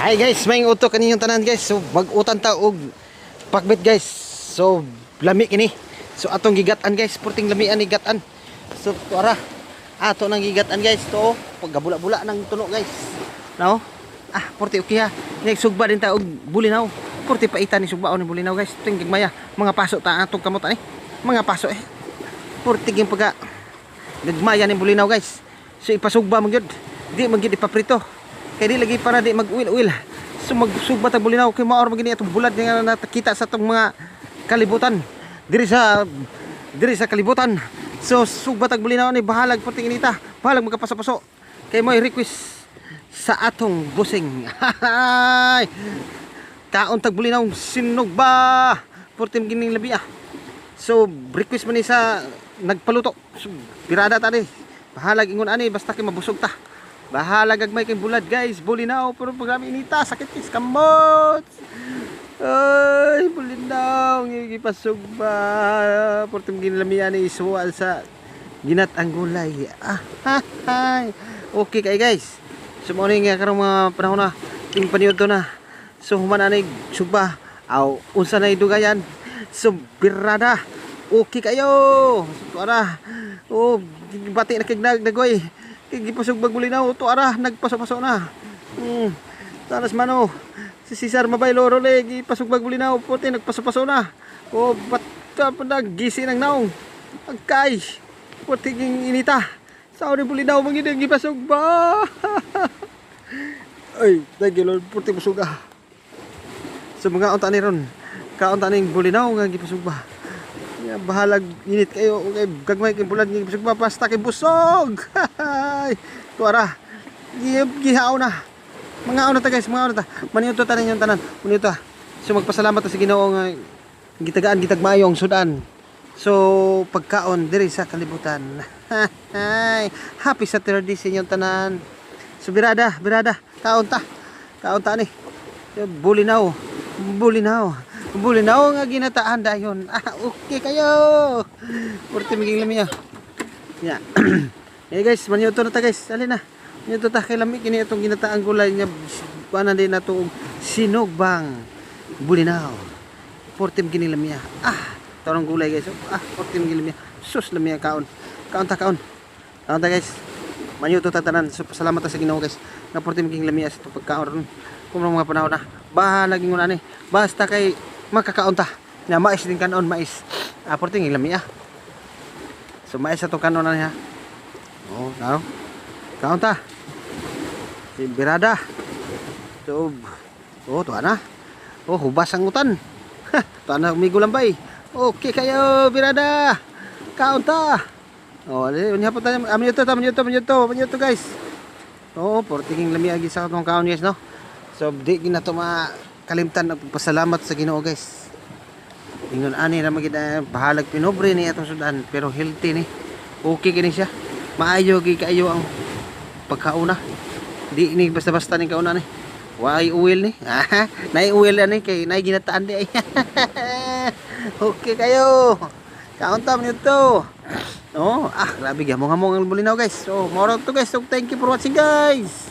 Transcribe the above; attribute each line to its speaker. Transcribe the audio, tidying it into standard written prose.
Speaker 1: Hi guys, may uto kaninyong tanan guys. So mag-utan ta og pakbit guys. So lami kini. So atong gigatan guys, purting lamian ni gatan. So para ato nang gigatan guys to paggabula-bula nang tulo guys. No? Purti okay ha. Nagsugba din ta og bulinaw. Purti paitan ni sugbaon ni bulinaw guys. Ting gigmaya, mga paso ta atong kamot ani. Mga paso Purti gyud pagka gigmaya ni bulinaw guys. So ipasugba mo gyud. Di man gyud ipaprito. Kaya di lagi para di mag-uil-uil. So magsugba tag bulinaw kay maor magini atong bulad nga natakita sa atong mga kalibutan. Diri sa kalibutan. So sugba tag bulinaw ni bahalag puting inita. Bahalag magkapaso-paso. Kay mo request sa atong busing. Kaon tag bulinaw sinog ba? Puting gining labi So request man ni sa nagpaluto. So, pirada ta ni. Bahalag ingon ani basta kay mabusog ta. Bahala gagmay kay bulad guys, bulinaw pero programa inita sakit kis kamot. Ay, bulinaw gipasog ba portum ginlamian ni isuwal sa ginat ang gulay. Okay kay guys. So mo nga karong mga panahon na ting paniudto na. So human ani sugba aw unsa na idugayan. So birada. Okay kayo. So ara. Bati na kay nagdagoy. Gipasog bagbulinaw to ara nagpaso-paso na. Tanas mano si Cesar Mabay Loro le gipasog bagbulinaw puti nagpaso-paso na. Ba't nagisi nang naong. Agkay. Puti ging inita. Sa ori bulinaw mangid gipasog ba. Ay, thank you Lord puti busog So mga unta ni ron. Kaunta ning bulinaw nga gipasog ba. Bahalag init kayo okay, gagmay kay bulad ng busog basta kay busog. Tuara gihaw na mga una ta guys, mga una ta maniuto ta ninyong tanan uniuto. So magpasalamat ta sa Ginoo nga gitagaan gitagmayong sudan. So pagkaon diri sa kalibutan. Happy Saturday sa inyong tanan. So birada kaon ta ni bulinaw nga ginataan dayon. Okay kayo. Purti miging lami Yeah. Guys, maniuto na ta guys. Dali na. Maniuto ta kay lami kini atong ginataang gulay nga kuanan din nato sinogbang bulinaw. Purti miging lami tarong gulay guys. Purti miging lami. Sus lami kaon. Kaon ta guys. Maniuto ta tanan. So salamat ta sa Ginoo guys. Nga purti miging lami sa pagkaon kung mga panahon na. Bahala gingon ani. Basta kay makakaon ta. Na mais din kanon, mais. Purti ng lami So mais atong kanon na niya. Now. Kaon ta. Si birada. So to ana. Hubas ang utan. To ana umigo lambay. Okay kayo birada. Kaon ta. Unya po tayo. Manyo guys. Purti ng lami agi sa atong kaon guys no. So di ginato makalimtan ang pasalamat sa Ginoo guys. Ingon ani ra magid bahalag pinobre ni atong sudan pero healthy ni. Okay kini siya. Maayo gi kaayo ang pagkauna. Di ni basta-basta ni kauna ni. Why oil ni? Nay oil ani kay nay ginataan di ay. Okay kayo. Kaon ta man ito. Grabe gyamong ang bulinaw guys. So, more to guys. So, thank you for watching guys.